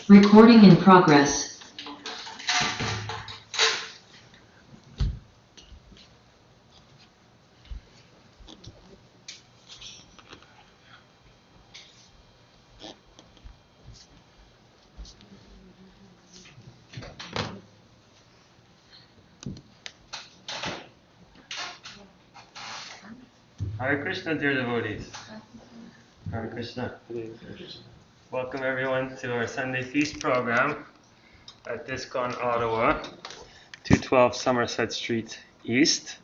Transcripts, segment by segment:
Recording in progress. Hare Krishna, dear devotees. Hare Krishna. Welcome everyone to our Sunday Feast program at ISKCON, Ottawa, 212 Somerset Street East,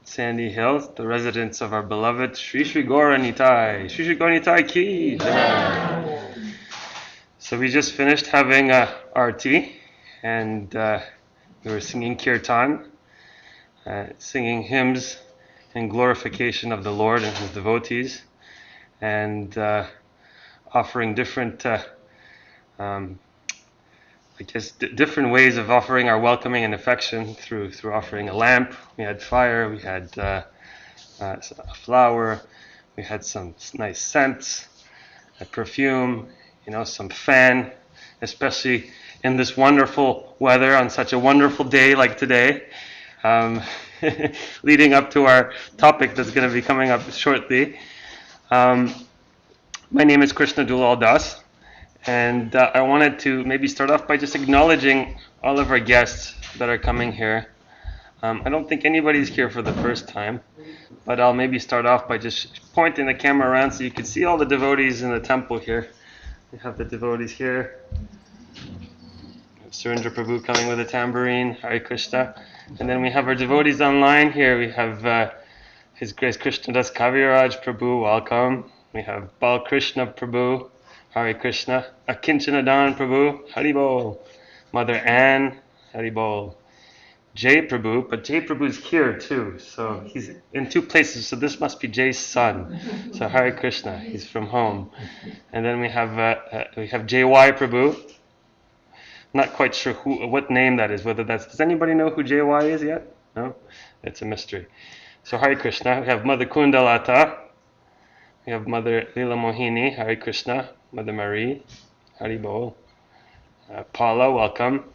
Sandy Hill, the residence of our beloved Sri Sri Gaura Nitai. Sri Sri Gaura Nitai ki jai. So we just finished having arti, and we were singing kirtan, singing hymns in glorification of the Lord and His devotees, and offering different, different ways of offering our welcoming and affection through offering a lamp. We had fire, we had a flower, we had some nice scents, a perfume, some fan, especially in this wonderful weather on such a wonderful day like today. Leading up to our topic that's going to be coming up shortly. My name is Krishnadasa Kaviraja, and I wanted to maybe start off by just acknowledging all of our guests that are coming here. I don't think anybody's here for the first time, but I'll maybe start off by just pointing the camera around so you can see all the devotees in the temple here. We have the devotees here. Surendra Prabhu coming with a tambourine, Hare Krishna. And then we have our devotees online here. We have His Grace Krishnadasa Kaviraja Prabhu, welcome. We have Bal Krishna Prabhu, Hare Krishna. Akinchanadana Prabhu, Haribol. Mother Ann, Haribol. Jay Prabhu, but Jay Prabhu's here too. So he's in two places, so this must be Jay's son. So Hare Krishna, he's from home. And then we have JY Prabhu. Not quite sure what name that is, does anybody know who JY is yet? No? It's a mystery. So Hare Krishna, we have Mother Kundalata, we have Mother Lila Mohini, Hare Krishna, Mother Marie, Haribol, Paula, welcome,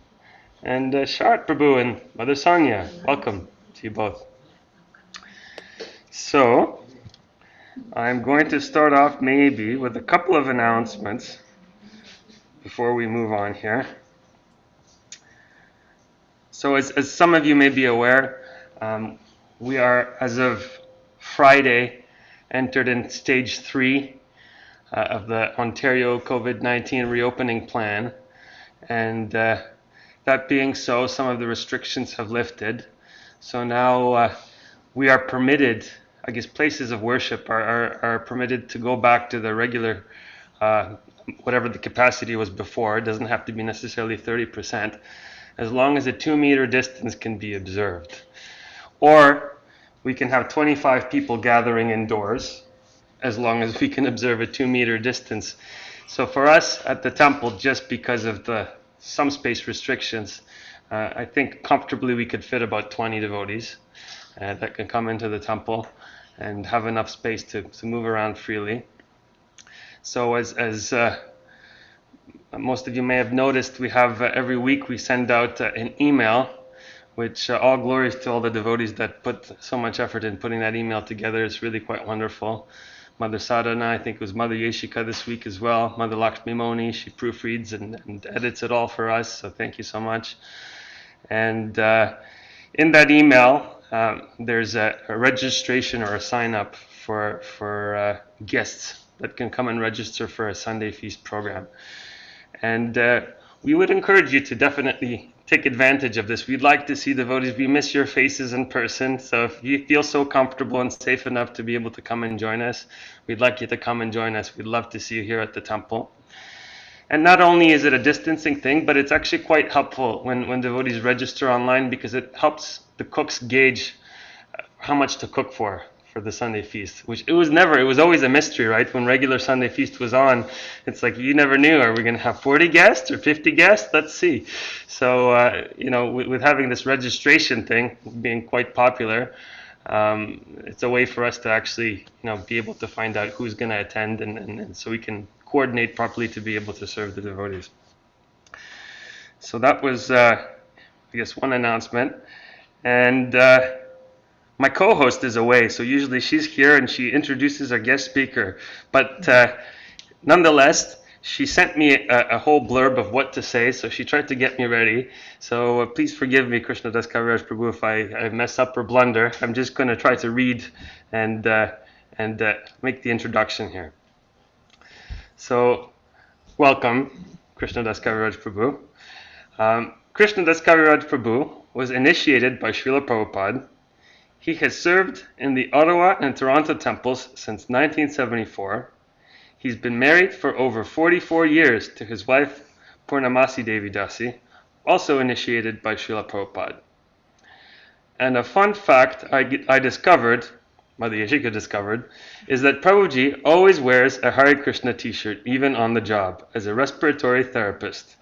and Sharat Prabhu and Mother Sonia, welcome to you both. So, I'm going to start off maybe with a couple of announcements before we move on here. So as some of you may be aware, we are, as of Friday, entered in stage 3 of the Ontario COVID-19 reopening plan. And that being so, some of the restrictions have lifted. So now we are permitted, places of worship are permitted to go back to the regular, whatever the capacity was before. It doesn't have to be necessarily 30%. As long as a 2-meter distance can be observed. Or we can have 25 people gathering indoors, as long as we can observe a 2-meter distance. So for us at the temple, just because of some space restrictions, I think comfortably we could fit about 20 devotees that can come into the temple and have enough space to move around freely. So as most of you may have noticed, we have every week we send out an email, which all glories to all the devotees that put so much effort in putting that email together. It's really quite wonderful. Mother Sadhana, I think it was Mother Yeshika this week as well. Mother Lakshmi Moni, she proofreads and edits it all for us, so thank you so much. And in that email, there's a registration or a sign-up for guests that can come and register for a Sunday Feast program. And we would encourage you to definitely take advantage of this. We'd like to see devotees. We miss your faces in person. So if you feel so comfortable and safe enough to be able to come and join us, we'd like you to come and join us. We'd love to see you here at the temple. And not only is it a distancing thing, but it's actually quite helpful when devotees register online, because it helps the cooks gauge how much to cook for the Sunday feast, which it was always a mystery, right? When regular Sunday feast was on, it's like you never knew, are we going to have 40 guests or 50 guests? Let's see. So, with having this registration thing being quite popular, it's a way for us to actually, be able to find out who's going to attend, and so we can coordinate properly to be able to serve the devotees. So that was, I guess, one announcement. And my co-host is away, so usually she's here and she introduces our guest speaker. But nonetheless, she sent me a whole blurb of what to say, so she tried to get me ready. So please forgive me, Krishnadasa Kaviraja Prabhu, if I mess up or blunder. I'm just going to try to read and make the introduction here. So, welcome, Krishnadasa Kaviraja Prabhu. Krishnadasa Kaviraja Prabhu was initiated by Srila Prabhupada. He has served in the Ottawa and Toronto temples since 1974. He's been married for over 44 years to his wife Purnamasi Devi Dasi, also initiated by Srila Prabhupada. And a fun fact I discovered, Mother Yashika discovered, is that Prabhuji always wears a Hare Krishna t-shirt, even on the job, as a respiratory therapist,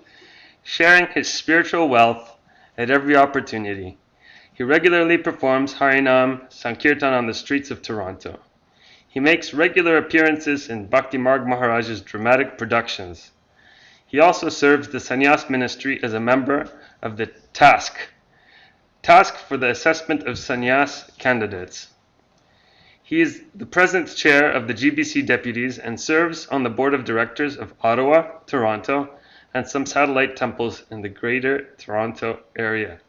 sharing his spiritual wealth at every opportunity. He regularly performs Harinam Sankirtan on the streets of Toronto. He makes regular appearances in Bhakti Marg Maharaj's dramatic productions. He also serves the Sannyas ministry as a member of the task for the assessment of sannyas candidates. He is the present chair of the GBC deputies and serves on the board of directors of Ottawa, Toronto, and some satellite temples in the greater Toronto area.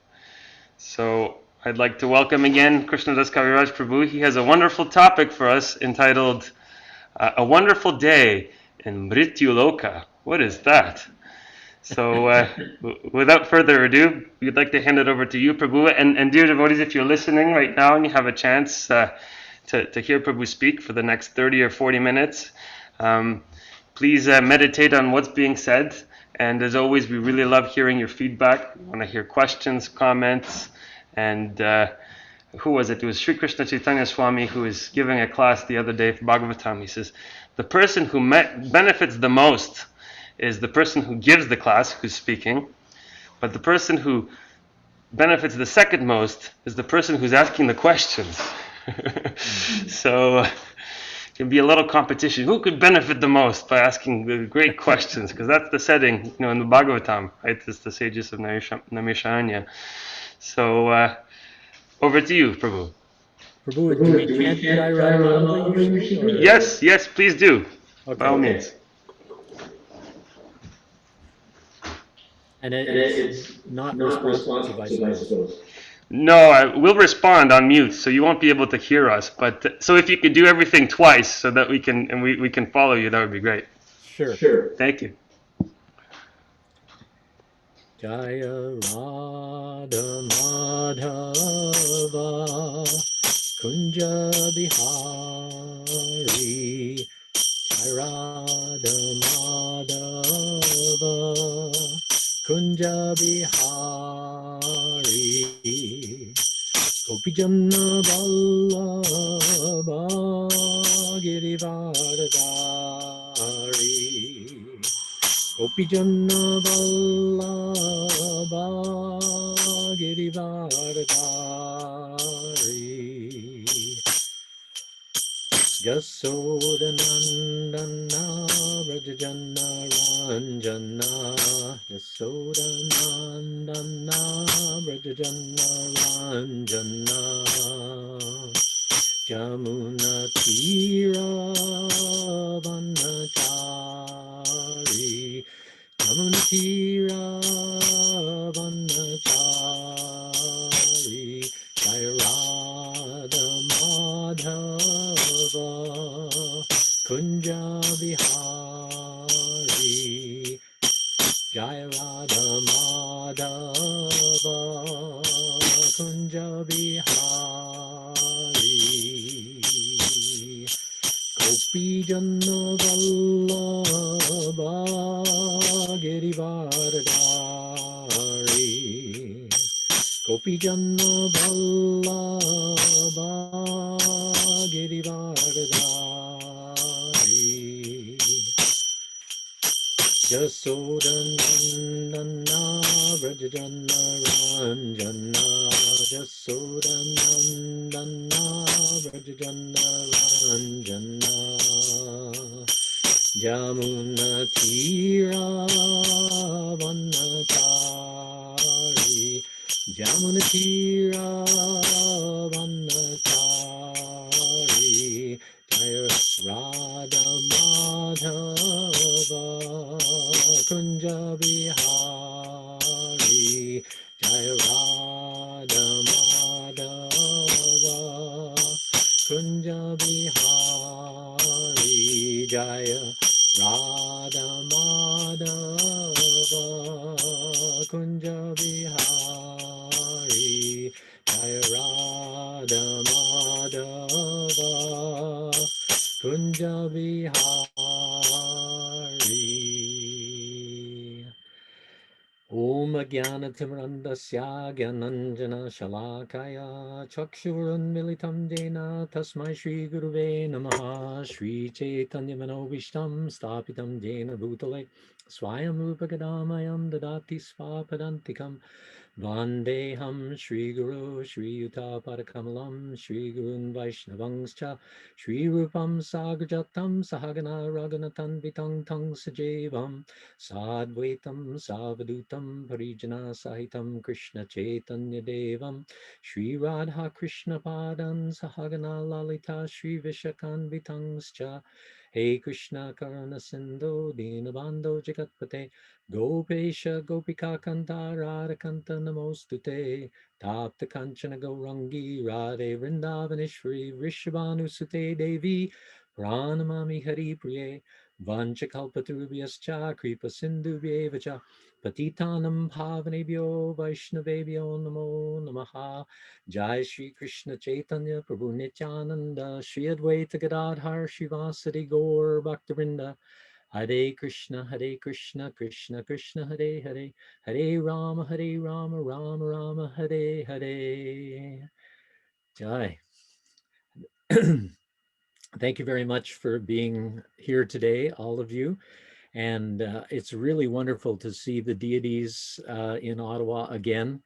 So I'd like to welcome again Krishnadasa Kaviraja Prabhu. He has a wonderful topic for us entitled A Wonderful Day in Mrityu Loka. What is that? So without further ado, we'd like to hand it over to you, Prabhu. And dear devotees, if you're listening right now and you have a chance to hear Prabhu speak for the next 30 or 40 minutes, please meditate on what's being said. And as always, we really love hearing your feedback. We want to hear questions, comments, and who was it? It was Sri Krishna Chaitanya Swami who was giving a class the other day for Bhagavatam. He says, the person who benefits the most is the person who gives the class, who's speaking, but the person who benefits the second most is the person who's asking the questions. So it can be a little competition. Who could benefit the most by asking the great questions? Because that's the setting, in the Bhagavatam, right? It's the sages of Naimisharanya. So over to you, Prabhu. Prabhu, do we chant Jai Radha usually? Yes, please do. Okay. By all means. And it's not responsive, I suppose. No, we'll respond on mute, so you won't be able to hear us. But so if you could do everything twice, so that we can follow you, that would be great. Sure. Thank you. Jaya Radha Madhava Kunja Bihari Jaya Radha Madhava Kunja Bihari Gopijanna Vallabha Girivardhari Gopijanna Vallabha Girivardhari Jasodanandana Vrajajana Ranjana Jasodanandana Vrajajana Ranjana Jamuna Tira Vanachari Jamuna Tira Vanachari Jaya Radha Madhava Kunja Bihari Jaya Radha Madhava Kunja Bihari Gopijanna Vallabha Girivardhari Gopijanna Vallabha Girivardhari Jasodanandana Vrajajana Ranjana Jasodanandana Vrajajana Ranjana Jamuna Tira Vanachari Jamunatira Vanatari Jaya Radha Madhava Kunja Bihari Jaya Radha Madhava Kunja Bihari Jaya Radha Madhava Kunja Bihari Jaya Radha Madhava Kunja Bihari. Om Jnanatimrandasya Gyananjana Shalakaya Chakshurunmilitam Jena Tasmai Shri Guruve Namaha Shri Chaitanya Manobishtam Stapitam Jena Bhutale Swayam Upagadamayam Dadati Svapadantikam Vandeham Shri Guru Shri Yuta Padakamalam Shri Gurun Vaishnavangscha Shri Rupam Sagrajatam Sahagana Raghunatan Vitang Tang Sajevam Sadvaitam Savadutam Parijana Sahitam Krishna Chaitanya Devam Shri Radha Krishna Padan Sahagana Lalita Shri Vishakan Vitangscha Hey Krishna Karana Sindhu Dinabando Jagatpate Gopesha Gopika Kanta Radha Kanta Namostute Tapta Kanchana Gaurangi Radhe Vrindavaneshwari Vrishabhanu Sute Devi Pranamami Hari Priye Vanchakalpatarubhyascha Kripa Sindhubhyevacha Patitanam Bhavanebhyo Vaishnavebhyo Namo Namaha Jai Shri Krishna Chaitanya Prabhu Nityananda Shri Advaita Gadadhar Shivasadi Gaur Bhaktavinda Hare Krishna, Krishna Krishna, Hare Hare, Hare Rama, Rama Rama, Hare Hare. Jai. Thank you very much for being here today, all of you. And it's really wonderful to see the deities in Ottawa again.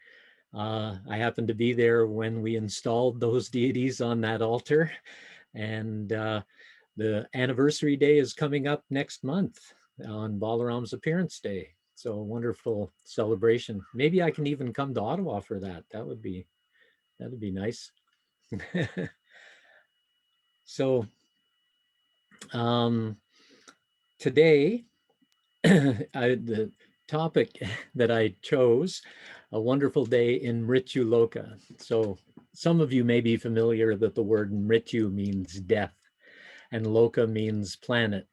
I happened to be there when we installed those deities on that altar. And the anniversary day is coming up next month on Balaram's appearance day. So a wonderful celebration. Maybe I can even come to Ottawa for that. That'd be nice. So today, the topic that I chose, a wonderful day in Mrityu Loka. So some of you may be familiar that the word Mrityu means death and Loka means planet.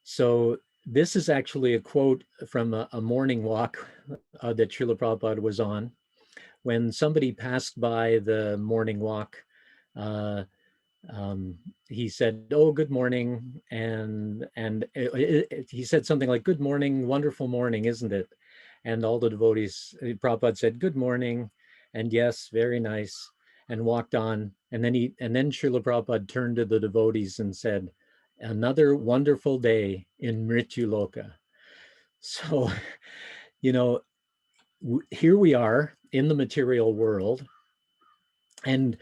So this is actually a quote from a morning walk that Srila Prabhupada was on. When somebody passed by the morning walk, he said, "Oh, good morning," and he said something like, "Good morning, wonderful morning, isn't it?" And all the devotees, Prabhupada said, "Good morning," and yes, very nice, and walked on. And then Srila Prabhupada turned to the devotees and said, "Another wonderful day in Mrityu Loka." So, you know, here we are in the material world, and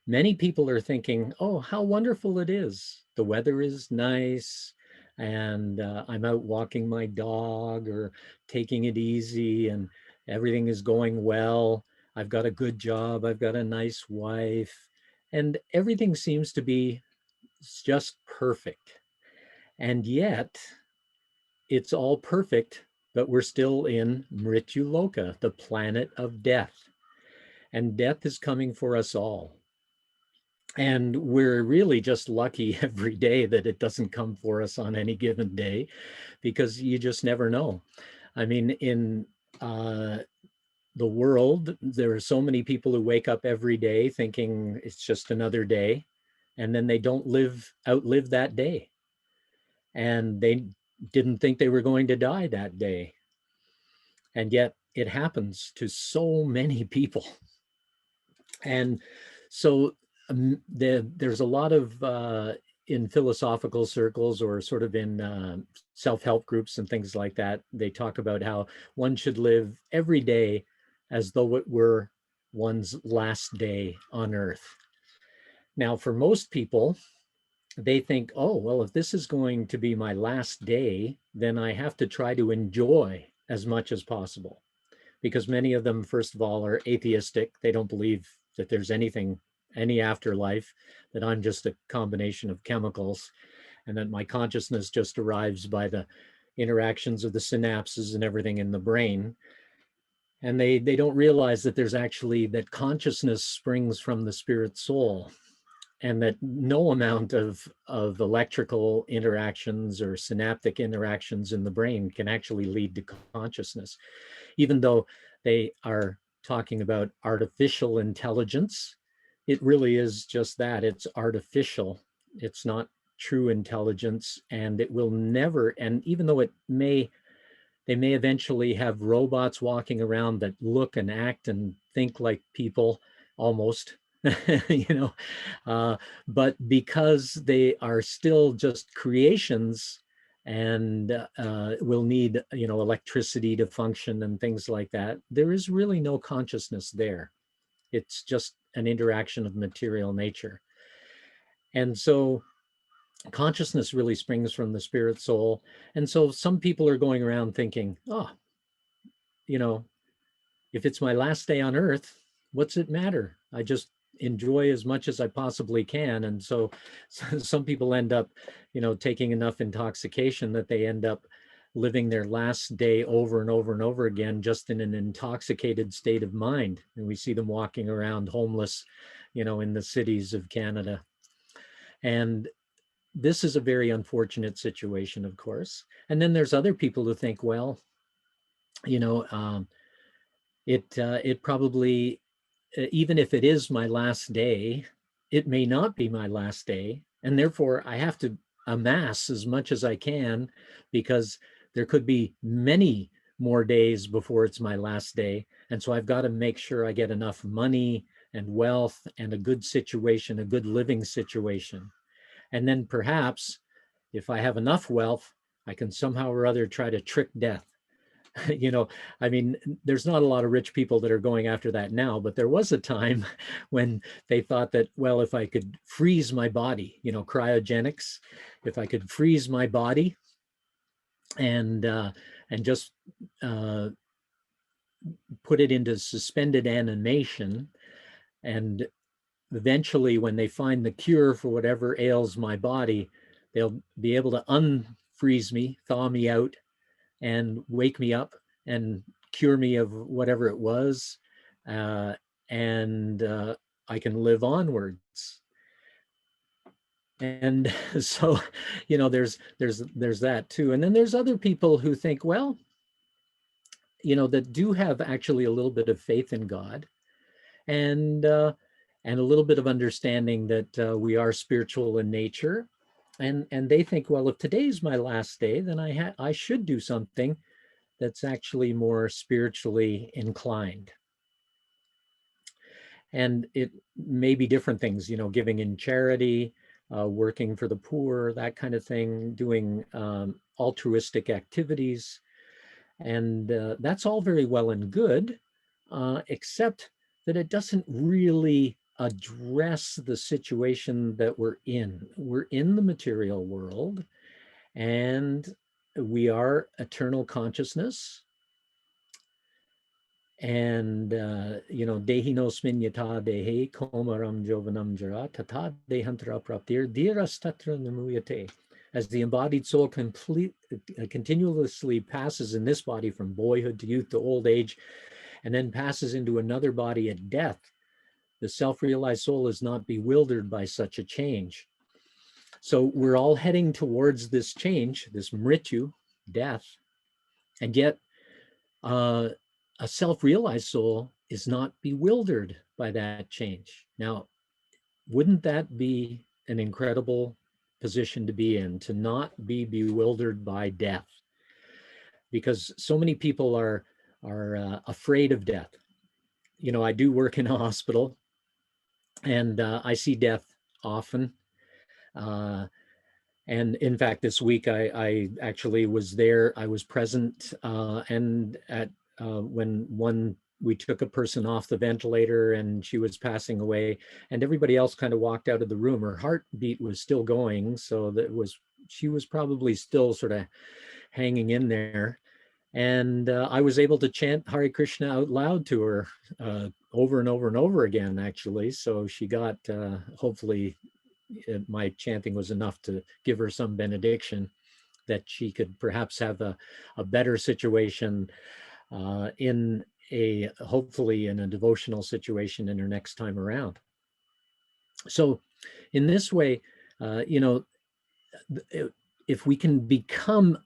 many people are thinking, oh, how wonderful it is. The weather is nice, and I'm out walking my dog or taking it easy, and everything is going well. I've got a good job. I've got a nice wife, and everything seems to be just perfect. And yet, it's all perfect, but we're still in Mrityu Loka, the planet of death. And death is coming for us all. And we're really just lucky every day that it doesn't come for us on any given day, because you just never know. I mean, in the world, there are so many people who wake up every day thinking it's just another day, and then they don't outlive that day. And they didn't think they were going to die that day. And yet it happens to so many people. And so there's a lot of, in philosophical circles or sort of in self-help groups and things like that, they talk about how one should live every day as though it were one's last day on earth. Now, for most people, they think, oh, well, if this is going to be my last day, then I have to try to enjoy as much as possible, because many of them, first of all, are atheistic. They don't believe that there's anything, any afterlife, that I'm just a combination of chemicals, and that my consciousness just arrives by the interactions of the synapses and everything in the brain. And they don't realize that there's actually, that consciousness springs from the spirit soul, and that no amount of electrical interactions or synaptic interactions in the brain can actually lead to consciousness, even though they are talking about artificial intelligence. It really is just that. It's artificial. It's not true intelligence, and it will never, and even though they may eventually have robots walking around that look and act and think like people almost, you know, but because they are still just creations and will need, you know, electricity to function and things like that, there is really no consciousness there. It's just an interaction of material nature. And so consciousness really springs from the spirit soul. And so some people are going around thinking, oh, you know, if it's my last day on earth, what's it matter? I just enjoy as much as I possibly can. And so some people end up, you know, taking enough intoxication that they end up living their last day over and over and over again, just in an intoxicated state of mind. And we see them walking around homeless, you know, in the cities of Canada. And this is a very unfortunate situation, of course. And then there's other people who think, well, you know, it probably, even if it is my last day, it may not be my last day. And therefore I have to amass as much as I can, because there could be many more days before it's my last day. And so I've got to make sure I get enough money and wealth and a good situation, a good living situation. And then perhaps if I have enough wealth, I can somehow or other try to trick death. You know, I mean, there's not a lot of rich people that are going after that now, but there was a time when they thought that, well, if I could freeze my body, you know, cryogenics, if I could freeze my body and just put it into suspended animation, and eventually when they find the cure for whatever ails my body, they'll be able to unfreeze me, thaw me out, and wake me up and cure me of whatever it was, and I can live onwards. And so, you know, there's that too. And then there's other people who think, well, you know, that do have actually a little bit of faith in God, and a little bit of understanding that we are spiritual in nature, and they think, well, if today's my last day, then I should do something that's actually more spiritually inclined. And it may be different things, you know, giving in charity, working for the poor, that kind of thing, doing altruistic activities. And that's all very well and good, except that it doesn't really address the situation that we're in. We're in the material world, and we are eternal consciousness. And, you know, dehi nosmin yata dehe komaram jovanam jara tata dehantra praptir dhiras tatra namuyate. As the embodied soul continuously passes in this body from boyhood to youth to old age, and then passes into another body at death, the self-realized soul is not bewildered by such a change. So we're all heading towards this change, this Mrityu, death, and yet a self-realized soul is not bewildered by that change. Now, wouldn't that be an incredible position to be in, to not be bewildered by death? Because so many people are afraid of death. You know, I do work in a hospital, and I see death often. And in fact, this week I actually was there. I was present, and at when we took a person off the ventilator and she was passing away, and everybody else kind of walked out of the room. Her heartbeat was still going, so that she was probably still sort of hanging in there. And I was able to chant Hare Krishna out loud to her over and over and over again, actually. So she got, hopefully, my chanting was enough to give her some benediction that she could perhaps have a better situation in hopefully in a devotional situation in her next time around. So in this way, if we can become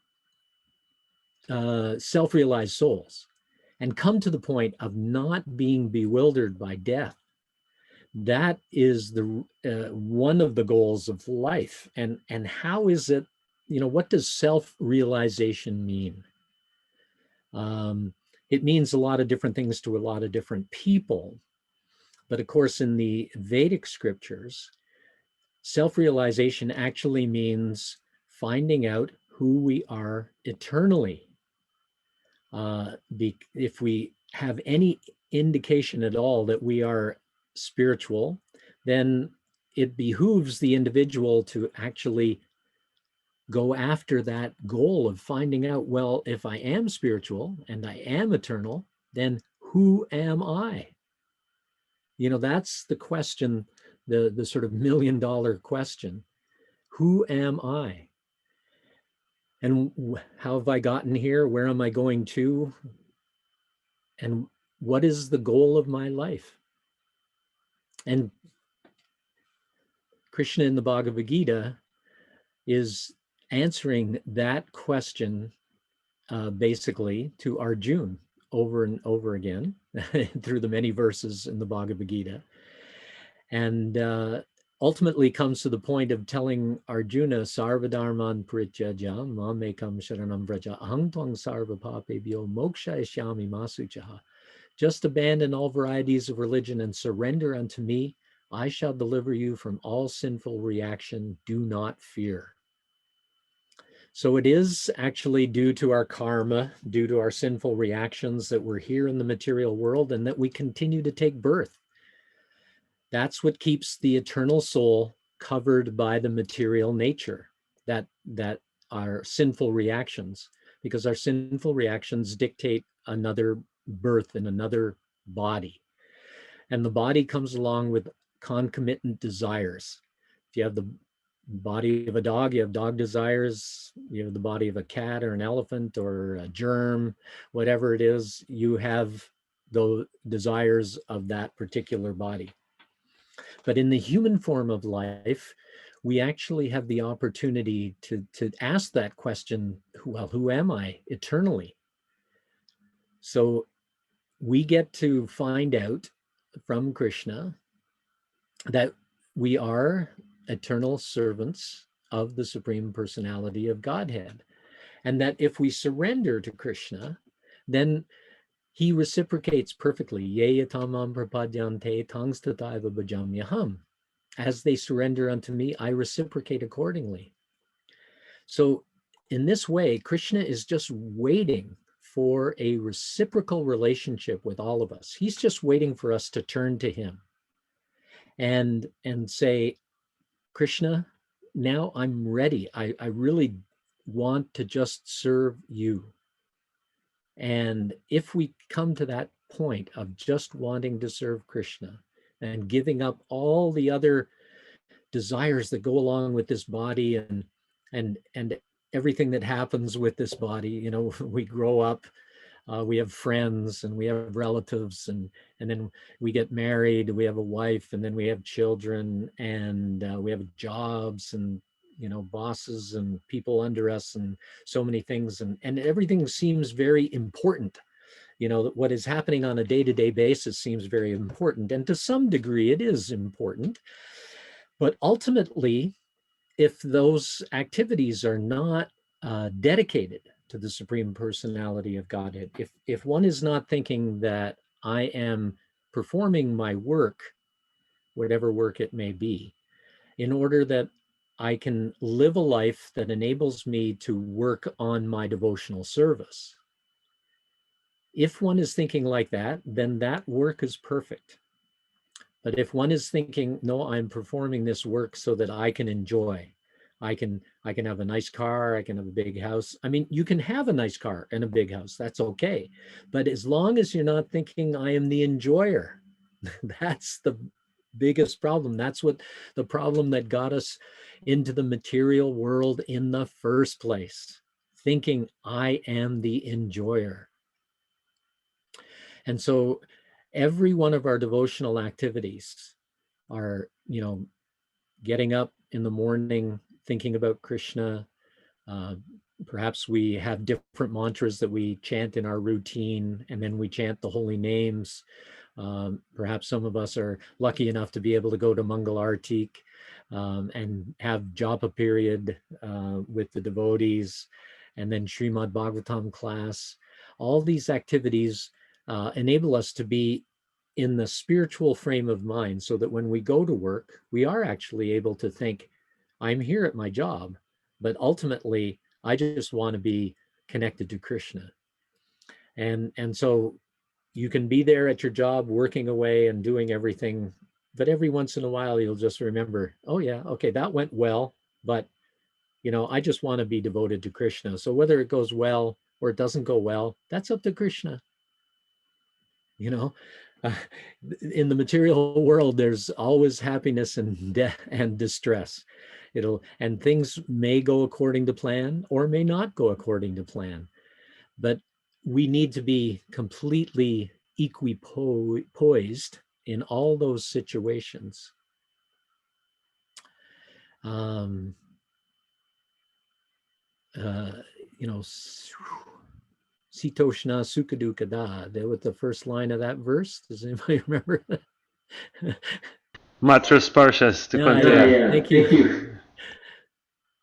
self-realized souls and come to the point of not being bewildered by death, that is the one of the goals of life. And how is it, what does self-realization mean? It means a lot of different things to a lot of different people. But of course, in the Vedic scriptures, self-realization actually means finding out who we are eternally. If we have any indication at all that we are spiritual, then it behooves the individual to actually go after that goal of finding out, well, if I am spiritual and I am eternal, then who am I? That's the question, the sort of $1 million question. Who am I? And how have I gotten here? Where am I going to? And what is the goal of my life? And Krishna in the Bhagavad Gita is answering that question basically to Arjuna over and over again through the many verses in the Bhagavad Gita. And ultimately comes to the point of telling Arjuna, Sarvadharman Parityajya Mamekam Sharanam Vraja Aham Tvang Sarva Papebhyo Mokshayashyami Masuchaha. Just abandon all varieties of religion and surrender unto me. I shall deliver you from all sinful reaction. Do not fear. So it is actually due to our karma, due to our sinful reactions, that we're here in the material world and that we continue to take birth. That's what keeps the eternal soul covered by the material nature, that our sinful reactions, because our sinful reactions dictate another birth in another body. And the body comes along with concomitant desires. If you have the body of a dog, you have dog desires. You have the body of a cat or an elephant or a germ, whatever it is, you have the desires of that particular body. But in the human form of life, we actually have the opportunity to ask that question, well, who am I eternally? So we get to find out from Krishna that we are eternal servants of the Supreme Personality of Godhead. And that if we surrender to Krishna, then he reciprocates perfectly. Ye yatamam prapadyante tangstataiva bhajamyaham. As they surrender unto me, I reciprocate accordingly. So in this way, Krishna is just waiting for a reciprocal relationship with all of us. He's just waiting for us to turn to him and say, Krishna, now I'm ready. I really want to just serve you. And if we come to that point of just wanting to serve Krishna and giving up all the other desires that go along with this body and everything that happens with this body, we grow up, we have friends and we have relatives, and then we get married, we have a wife, and then we have children, and we have jobs and bosses and people under us and so many things, and everything seems very important. What is happening on a day-to-day basis seems very important, and to some degree it is important. But ultimately, if those activities are not dedicated to the Supreme Personality of Godhead, if one is not thinking that I am performing my work, whatever work it may be, in order that I can live a life that enables me to work on my devotional service. If one is thinking like that, then that work is perfect. But if one is thinking, no, I'm performing this work so that I can enjoy, I can I can have a nice car, I can have a big house. I mean, you can have a nice car and a big house, that's okay. But as long as you're not thinking I am the enjoyer, that's the biggest problem. That's what the problem that got us into the material world in the first place, thinking I am the enjoyer. And so every one of our devotional activities are, getting up in the morning, thinking about Krishna. Uh, Perhaps we have different mantras that we chant in our routine, and then we chant the holy names. Perhaps some of us are lucky enough to be able to go to Mangal Artik and have japa period with the devotees, and then Srimad Bhagavatam class. All these activities enable us to be in the spiritual frame of mind so that when we go to work, we are actually able to think, I'm here at my job, but ultimately, I just want to be connected to Krishna. And so you can be there at your job, working away and doing everything, but every once in a while, you'll just remember, oh yeah, okay, that went well, but I just want to be devoted to Krishna. So whether it goes well or it doesn't go well, that's up to Krishna. Uh, in the material world, there's always happiness and distress. And things may go according to plan or may not go according to plan. But we need to be completely equipoised in all those situations. Sitoshna Sukadukada. There was the first line of that verse. Does anybody remember? Matra Sparshas to Yeah. Thank you.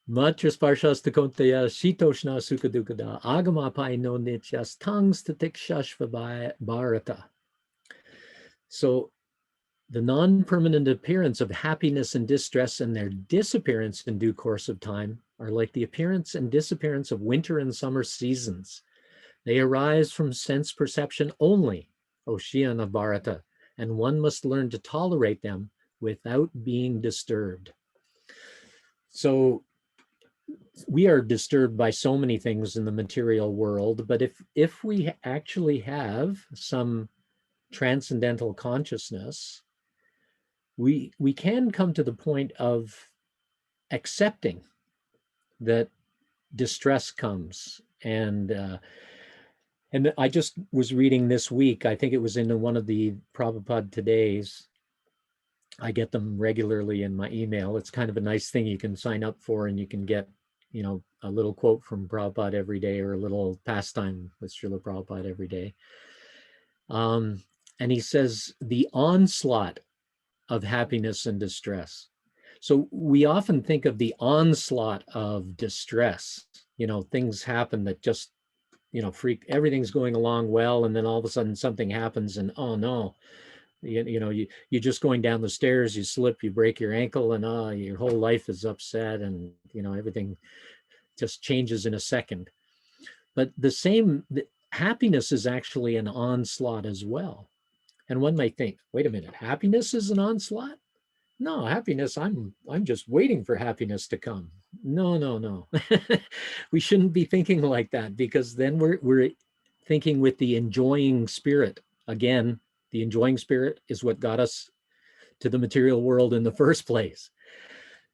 Matra Sparshas to Kontaya, Sitoshna Sukadukada, Agamapai no Nityas, Tangs to Tikshashva Bharata. So the non-permanent appearance of happiness and distress and their disappearance in due course of time are like the appearance and disappearance of winter and summer seasons. They arise from sense perception only, Oshiyana Bharata, and one must learn to tolerate them without being disturbed. So we are disturbed by so many things in the material world, but if we actually have some transcendental consciousness, we can come to the point of accepting that distress comes. And I just was reading this week, I think it was in one of the Prabhupada Todays. I get them regularly in my email. It's kind of a nice thing you can sign up for, and you can get, a little quote from Prabhupada every day, or a little pastime with Srila Prabhupada every day. And he says, the onslaught of happiness and distress. So we often think of the onslaught of distress. Things happen that just, freak, everything's going along well, and then all of a sudden something happens, and oh no, you're just going down the stairs, you slip, you break your ankle, and your whole life is upset, and everything just changes in a second. But the happiness is actually an onslaught as well. And one might think, wait a minute, happiness is an onslaught? No, happiness, I'm just waiting for happiness to come. No. We shouldn't be thinking like that, because then we're thinking with the enjoying spirit. Again, the enjoying spirit is what got us to the material world in the first place.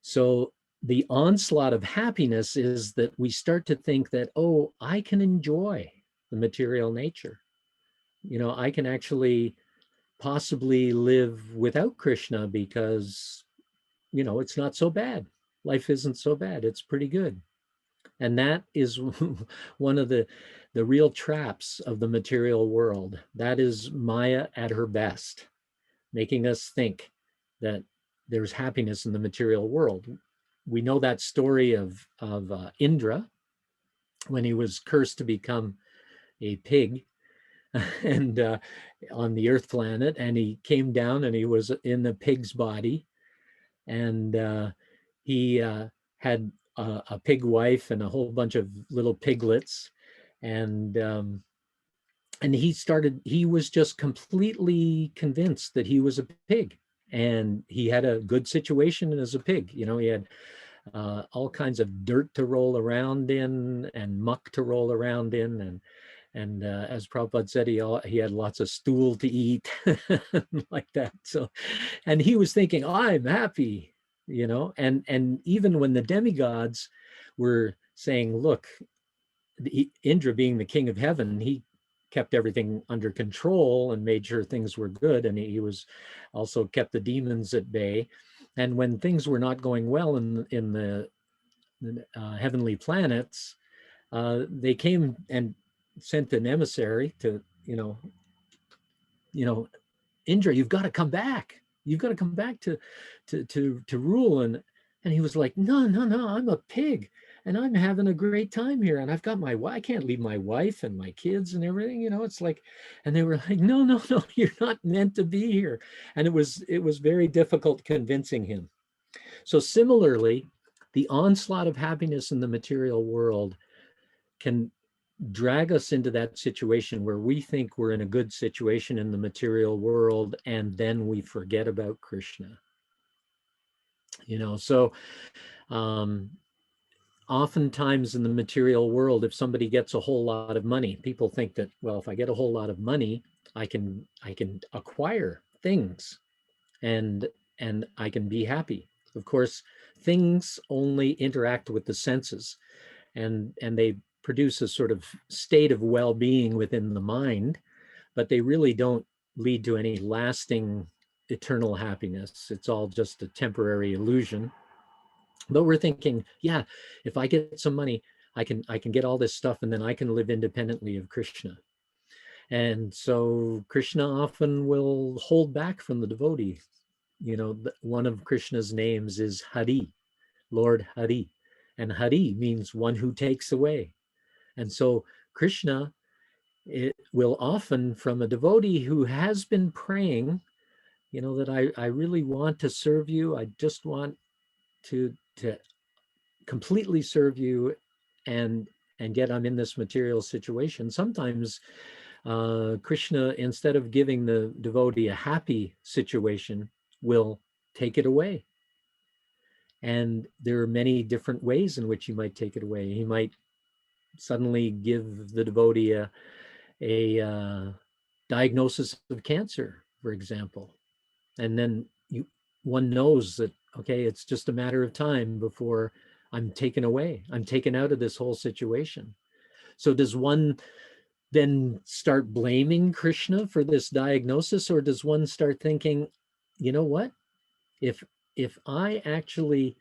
So the onslaught of happiness is that we start to think that, oh, I can enjoy the material nature. I can actually possibly live without Krishna because, it's not so bad. Life isn't so bad. It's pretty good. And that is one of the real traps of the material world. That is Maya at her best, making us think that there's happiness in the material world. We know that story of Indra, when he was cursed to become a pig and on the earth planet, and he came down and he was in the pig's body, and he had a pig wife and a whole bunch of little piglets, and he was just completely convinced that he was a pig, and he had a good situation as a pig. He had all kinds of dirt to roll around in and muck to roll around in. And as Prabhupada said, he had lots of stool to eat like that. So, and he was thinking, I'm happy, and even when the demigods were saying, look, Indra being the king of heaven, he kept everything under control and made sure things were good. And he was also kept the demons at bay. And when things were not going well in the heavenly planets, they came and sent an emissary to, Indra, you've got to come back. You've got to come back to rule. And he was like, no, I'm a pig and I'm having a great time here. And I've got I can't leave my wife and my kids and everything, it's like, and they were like, no, you're not meant to be here. And it was very difficult convincing him. So similarly, the onslaught of happiness in the material world can drag us into that situation where we think we're in a good situation in the material world, and then we forget about Krishna. So oftentimes in the material world, if somebody gets a whole lot of money, people think that, well, if I get a whole lot of money, I can acquire things and I can be happy. Of course, things only interact with the senses, and they produce a sort of state of well-being within the mind, but they really don't lead to any lasting eternal happiness. It's all just a temporary illusion. But we're thinking, yeah, if I get some money, I can get all this stuff, and then I can live independently of Krishna. And so Krishna often will hold back from the devotee. One of Krishna's names is Hari, Lord Hari. And Hari means one who takes away. And so Krishna, it will often, from a devotee who has been praying, that I really want to serve you. I just want to completely serve you, and yet I'm in this material situation. Sometimes Krishna, instead of giving the devotee a happy situation, will take it away. And there are many different ways in which he might take it away. He might suddenly give the devotee a diagnosis of cancer, for example. And then one knows that, okay, it's just a matter of time before I'm taken away. I'm taken out of this whole situation. So does one then start blaming Krishna for this diagnosis, or does one start thinking, you know what? If I actually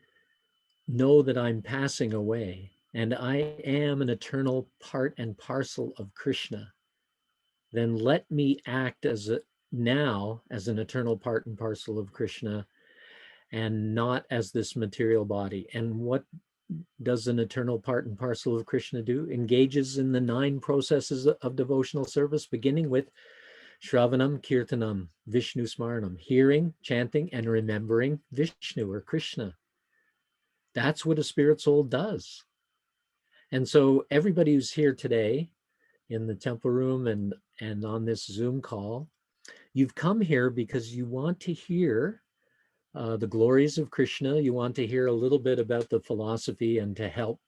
know that I'm passing away and I am an eternal part and parcel of Krishna, then let me act as an eternal part and parcel of Krishna, and not as this material body. And what does an eternal part and parcel of Krishna do? Engages in the 9 processes of devotional service, beginning with Shravanam, Kirtanam, Vishnu Smaranam, hearing, chanting, and remembering Vishnu or Krishna. That's what a spirit soul does. And so everybody who's here today in the temple room and on this Zoom call, you've come here because you want to hear the glories of Krishna. You want to hear a little bit about the philosophy, and to help,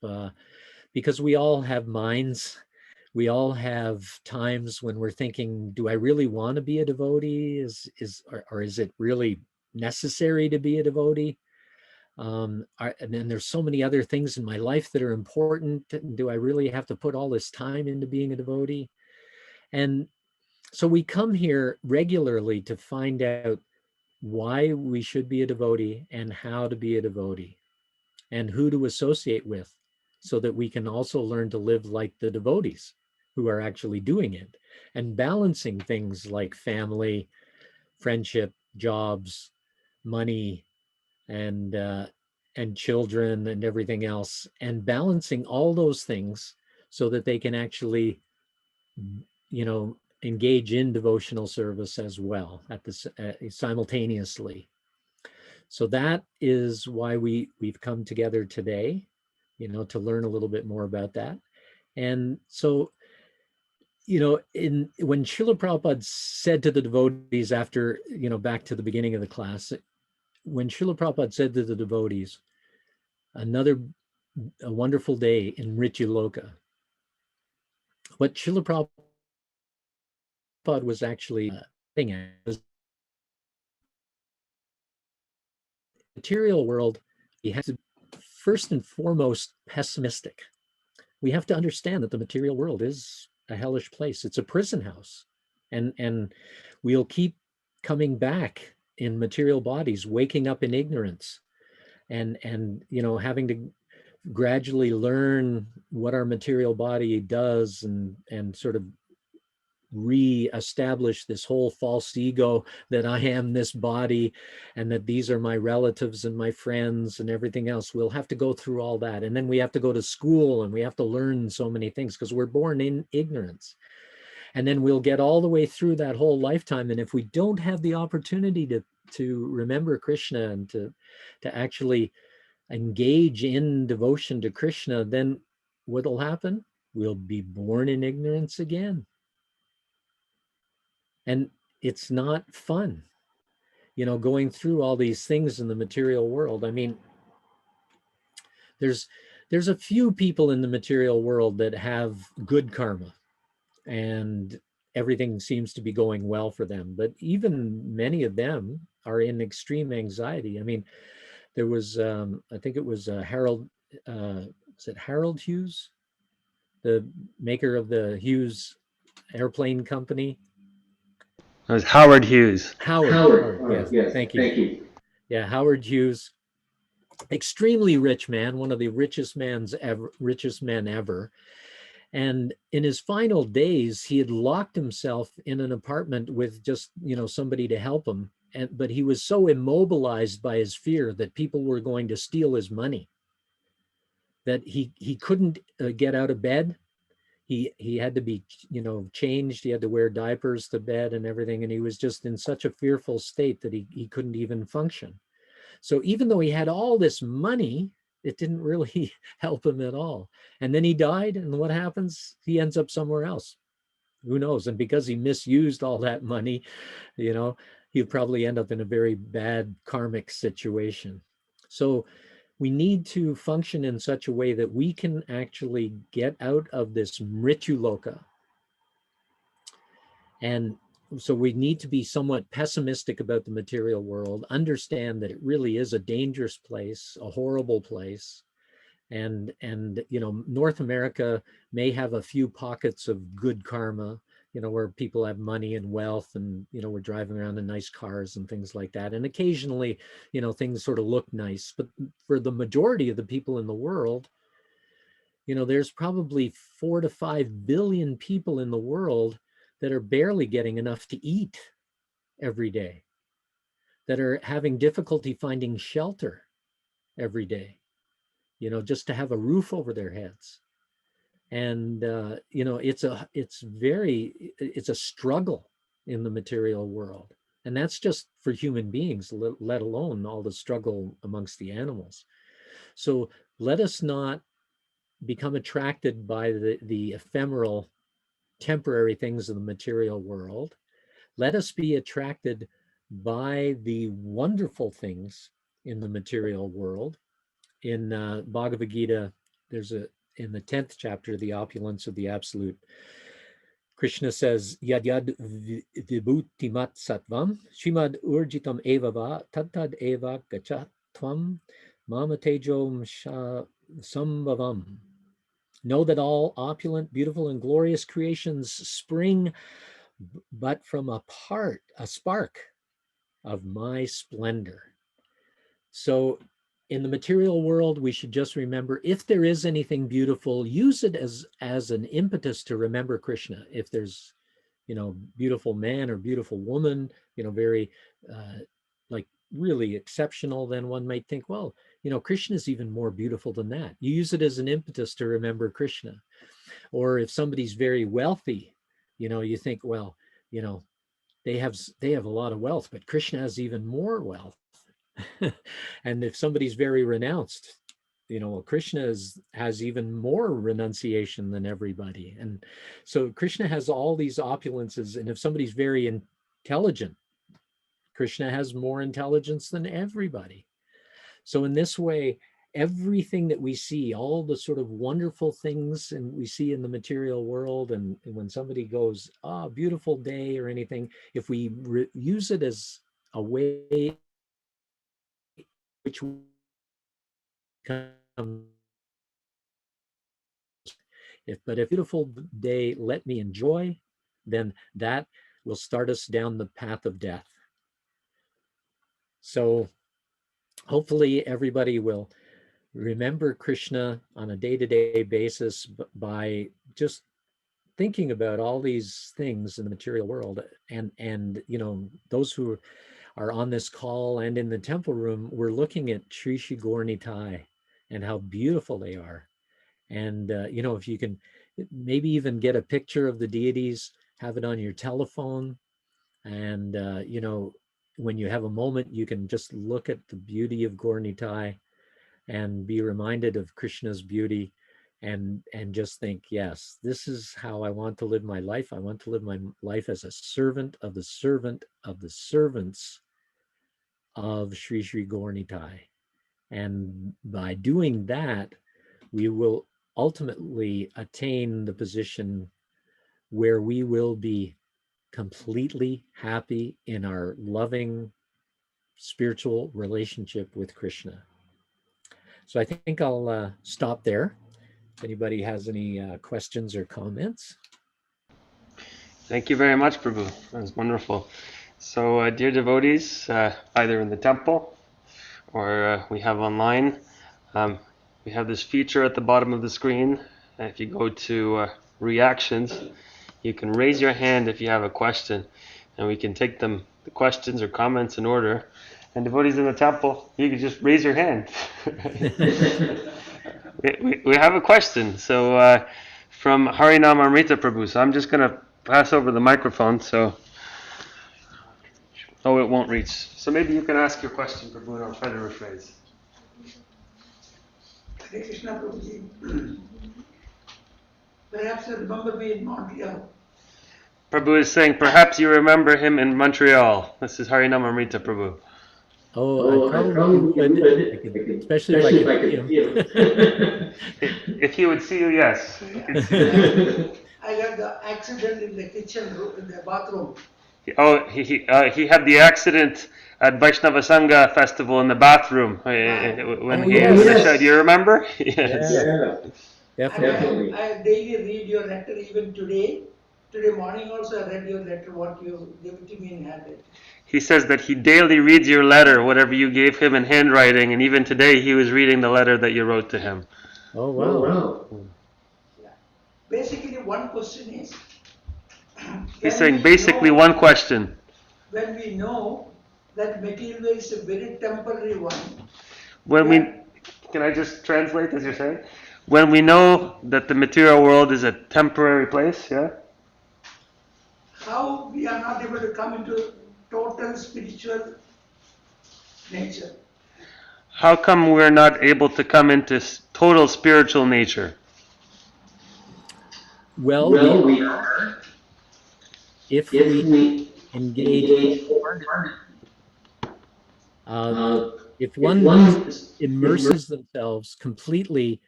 because we all have minds. We all have times when we're thinking, do I really want to be a devotee? Or is it really necessary to be a devotee? And then there's so many other things in my life that are important. Do I really have to put all this time into being a devotee? And so we come here regularly to find out why we should be a devotee, and how to be a devotee, and who to associate with, so that we can also learn to live like the devotees who are actually doing it, and balancing things like family, friendship, jobs, money, and children, and everything else, and balancing all those things so that they can actually, engage in devotional service as well simultaneously. So that is why we've come together today, to learn a little bit more about that. And so, when Srila Prabhupada said to the devotees after, back to the beginning of the class, when Srila Prabhupada said to the devotees, a wonderful day in Mrityu Loka. What Srila Prabhupada was actually getting at was the material world. He has to first and foremost pessimistic. We have to understand that the material world is a hellish place. It's a prison house, and we'll keep coming back in material bodies, waking up in ignorance, and having to gradually learn what our material body does, and sort of re-establish this whole false ego that I am this body and that these are my relatives and my friends and everything else. We'll have to go through all that, and then we have to go to school and we have to learn so many things because we're born in ignorance. And then we'll get all the way through that whole lifetime, and if we don't have the opportunity to remember Krishna and to actually engage in devotion to Krishna, then what'll happen? We'll be born in ignorance again. And it's not fun, going through all these things in the material world. I mean, there's a few people in the material world that have good karma and everything seems to be going well for them. But even many of them are in extreme anxiety. I mean, there was, I think it was Harold, is it Harold Hughes, the maker of the Hughes airplane company? It was Howard Hughes. Howard, yes, thank you. Yeah, Howard Hughes, extremely rich man, one of the richest men ever. And in his final days, he had locked himself in an apartment with just, somebody to help him. But he was so immobilized by his fear that people were going to steal his money that he couldn't get out of bed. He had to be, changed. He had to wear diapers to bed and everything. And he was just in such a fearful state that he couldn't even function. So even though he had all this money, it didn't really help him at all. And then he died, and what happens? He ends up somewhere else. Who knows? And because he misused all that money, he'd probably end up in a very bad karmic situation. So we need to function in such a way that we can actually get out of this Mrityu Loka. And so we need to be somewhat pessimistic about the material world, understand that it really is a dangerous place, a horrible place. And North America may have a few pockets of good karma, where people have money and wealth, and we're driving around in nice cars and things like that. And occasionally, things sort of look nice. But for the majority of the people in the world, there's probably 4 to 5 billion people in the world that are barely getting enough to eat every day, that are having difficulty finding shelter every day, just to have a roof over their heads. And it's a struggle in the material world. And that's just for human beings, let alone all the struggle amongst the animals. So let us not become attracted by the ephemeral, temporary things of the material world. Let us be attracted by the wonderful things in the material world. In Bhagavad Gita, in the 10th chapter, the opulence of the absolute, Krishna says, Yad yad vibhutimat sattvam, shimad urjitam eva va, tad eva gacha tvam, mamatejom sambhavam. Know that all opulent, beautiful, and glorious creations spring but from a spark of my splendor. So in the material world, we should just remember, if there is anything beautiful, use it as an impetus to remember Krishna. If there's, beautiful man or beautiful woman, very like really exceptional, then one might think, well, Krishna is even more beautiful than that. You use it as an impetus to remember Krishna. Or if somebody's very wealthy, you think, well, they have a lot of wealth, but Krishna has even more wealth. And if somebody's very renounced, Krishna has even more renunciation than everybody. And so Krishna has all these opulences. And if somebody's very intelligent, Krishna has more intelligence than everybody. So in this way, everything that we see, all the sort of wonderful things and we see in the material world, and when somebody goes, "Ah, beautiful day," or anything, if we use it as a way which come, but if beautiful day let me enjoy, then that will start us down the path of death. So hopefully everybody will remember Krishna on a day-to-day basis by just thinking about all these things in the material world. And you know, those who are on this call and in the temple room, we're looking at Sri Sri Gornitai and how beautiful they are. And you know, if you can maybe even get a picture of the deities, have it on your telephone, and you know, when you have a moment, you can just look at the beauty of Gornitai and be reminded of Krishna's beauty, and just think, yes, this is how I want to live my life. I want to live my life as a servant of the servant of the servants of Sri Sri Gornitai. And by doing that, we will ultimately attain the position where we will be completely happy in our loving spiritual relationship with Krishna. So I think I'll stop there. If anybody has any questions or comments. Thank you very much, Prabhu. That was wonderful. So, dear devotees, either in the temple or we have online, we have this feature at the bottom of the screen. If you go to reactions, you can raise your hand if you have a question, and we can take the questions or comments in order. And devotees in the temple, you can just raise your hand. we have a question. So from Harinam Amrita Prabhu. So I'm just going to pass over the microphone. So, oh, it won't reach. So maybe you can ask your question, Prabhu, and I'll try to rephrase. Hare Krishna Prabhuji. Perhaps you remember me in Montreal. Prabhu is saying, perhaps you remember him in Montreal. This is Harinam Amrita Prabhu. Oh, I probably would, especially if I could see him. If he would see you, yes. I got the accident in the kitchen room, in the bathroom. Oh, he had the accident at Vaishnava Sangha festival in the bathroom when he was in the show. Do you remember? Yes. Yeah, definitely. I daily read your letter even today. Today morning also I read your letter, what you gave to me in hand. He says that he daily reads your letter, whatever you gave him in handwriting, and even today he was reading the letter that you wrote to him. Oh, wow. Yeah. Basically, one question is, He's saying basically one question. When we know that material world is a very temporary one. Can I just translate as you're saying? When we know that the material world is a temporary place, yeah? How we are not able to come into total spiritual nature? How come we're not able to come into total spiritual nature? Well, we are if we engage if one immerses themselves completely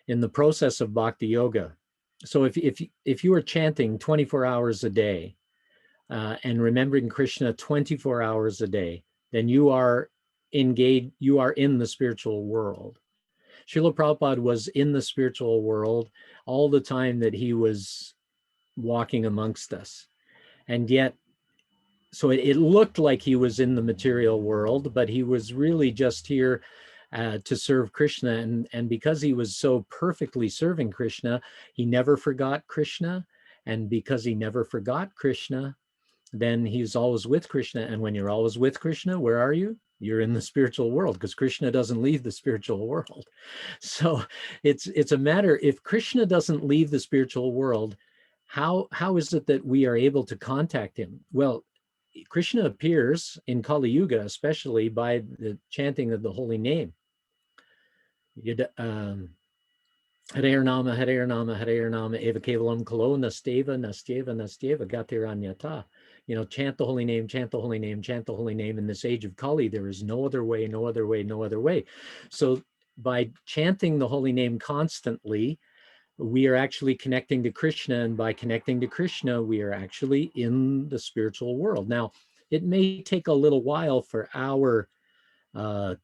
in the process of bhakti yoga. So if you are chanting 24 hours a day and remembering Krishna 24 hours a day, then you are engaged, you are in the spiritual world. Srila Prabhupada was in the spiritual world all the time that he was walking amongst us. And yet, so it looked like he was in the material world, but he was really just here to serve Krishna. And because he was so perfectly serving Krishna, he never forgot Krishna. And because he never forgot Krishna, then he's always with Krishna. And when you're always with Krishna, where are you? You're in the spiritual world, because Krishna doesn't leave the spiritual world. So it's a matter, if Krishna doesn't leave the spiritual world, how is it that we are able to contact him? Well, Krishna appears in Kali Yuga, especially by the chanting of the holy name. Hare Nama, Hare Nama, Hare Nama, Eva Kevalam Kalo, Nasteva, Nasteva, Nasteva, Gatiranyata. You know, chant the holy name, chant the holy name, chant the holy name. In this age of Kali, there is no other way, no other way, no other way. So by chanting the holy name constantly, we are actually connecting to Krishna, and by connecting to Krishna, we are actually in the spiritual world. Now, it may take a little while for our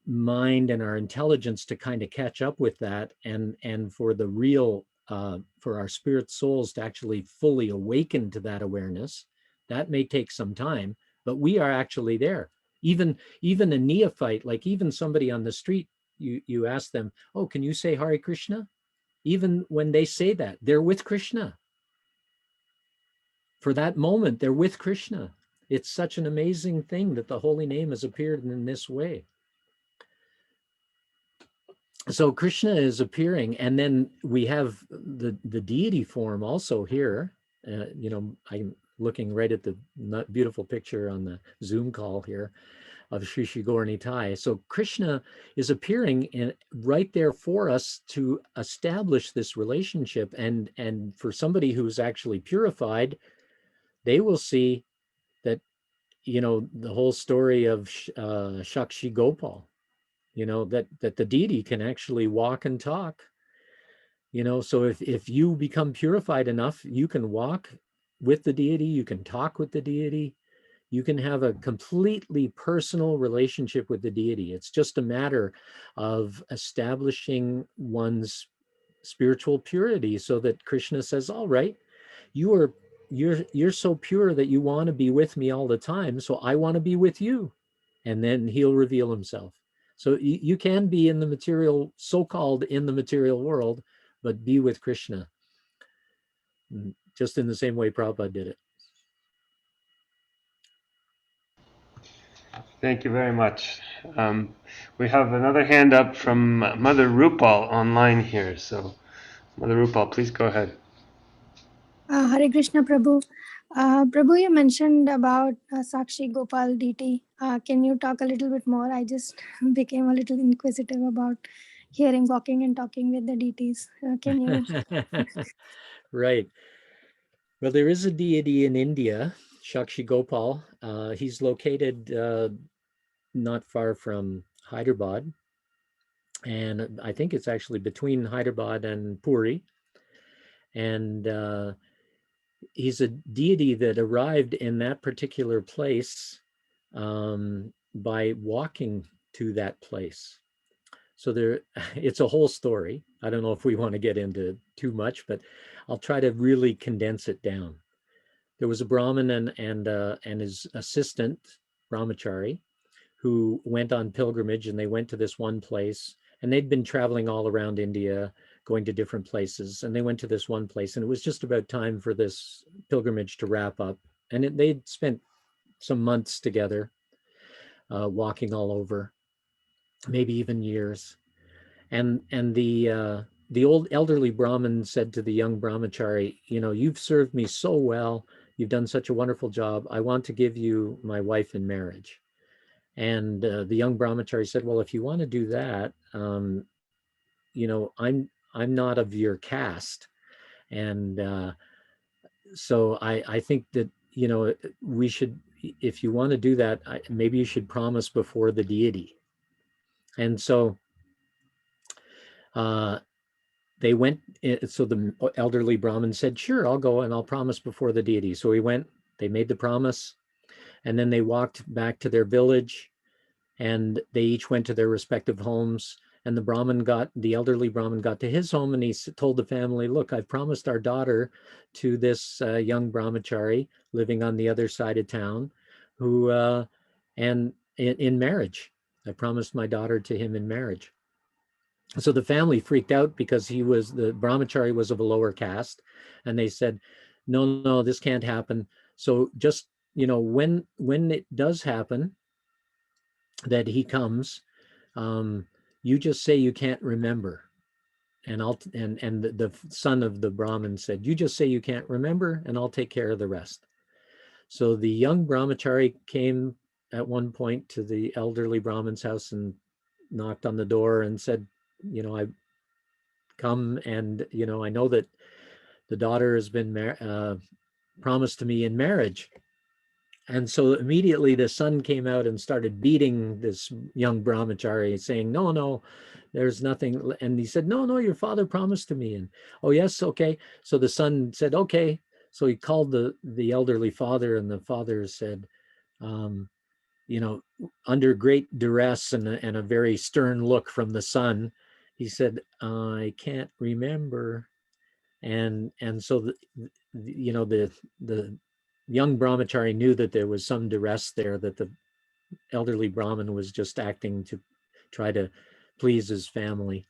mind and our intelligence to kind of catch up with that, and for the real, for our spirit souls to actually fully awaken to that awareness. That may take some time, but we are actually there. Even a neophyte, like even somebody on the street, you ask them, oh, can you say Hare Krishna? Even when they say that, they're with Krishna. For that moment, they're with Krishna. It's such an amazing thing that the holy name has appeared in this way. So Krishna is appearing, and then we have the deity form also here. I'm looking right at the beautiful picture on the Zoom call here of Sri Sri Gaur Nitai. So Krishna is appearing right there for us to establish this relationship. And for somebody who's actually purified, they will see that, the whole story of Shakshi Gopal, that the deity can actually walk and talk. So if you become purified enough, you can walk with the deity, you can talk with the deity, you can have a completely personal relationship with the deity. It's just a matter of establishing one's spiritual purity, so that Krishna says, all right, you're so pure that you want to be with me all the time, so I want to be with you. And then he'll reveal himself. So you can be in the material, so-called in the material world, but be with Krishna, just in the same way Prabhupada did it. Thank you very much. We have another hand up from Mother Rupal online here. So, Mother Rupal, please go ahead. Hare Krishna, Prabhu. Prabhu, you mentioned about Sakshi Gopal deity. Can you talk a little bit more? I just became a little inquisitive about hearing, walking, and talking with the deities. Can you? Right. Well, there is a deity in India, Shakshi Gopal. He's located not far from Hyderabad. And I think it's actually between Hyderabad and Puri. And he's a deity that arrived in that particular place by walking to that place. So it's a whole story. I don't know if we want to get into too much, but I'll try to really condense it down. There was a Brahmin and his assistant, Brahmachari, who went on pilgrimage, and they went to this one place, and they'd been traveling all around India, going to different places, and they went to this one place, and it was just about time for this pilgrimage to wrap up. And they'd spent some months together, walking all over, maybe even years. And the old elderly Brahmin said to the young Brahmachari, you've served me so well, you've done such a wonderful job, I want to give you my wife in marriage. And the young Brahmachari said, well, if you want to do that, I'm not of your caste. And so I think that, we should, if you want to do that, maybe you should promise before the deity. And so they went, so the elderly Brahmin said, sure, I'll go and I'll promise before the deity. So he went, they made the promise, and then they walked back to their village, and they each went to their respective homes. And the elderly Brahmin got to his home, and he told the family, look, I've promised our daughter to this young Brahmachari living on the other side of town, who, and in marriage. I promised my daughter to him in marriage. So the family freaked out because the Brahmachari was of a lower caste, and they said, no, this can't happen. So just, when it does happen that he comes, you just say you can't remember. And the son of the Brahmin said, you just say you can't remember, and I'll take care of the rest. So the young Brahmachari came at one point to the elderly Brahmin's house and knocked on the door and said, I come, and I know that the daughter has been promised to me in marriage. And so immediately the son came out and started beating this young brahmachari, saying, no, no, there's nothing. And he said, no, no, your father promised to me. And, oh, yes, okay. So the son said, okay. So he called the elderly father, and the father said, um, you know, under great duress and a very stern look from the son, he said, I can't remember. And so the young brahmachari knew that there was some duress there, that the elderly brahmin was just acting to try to please his family.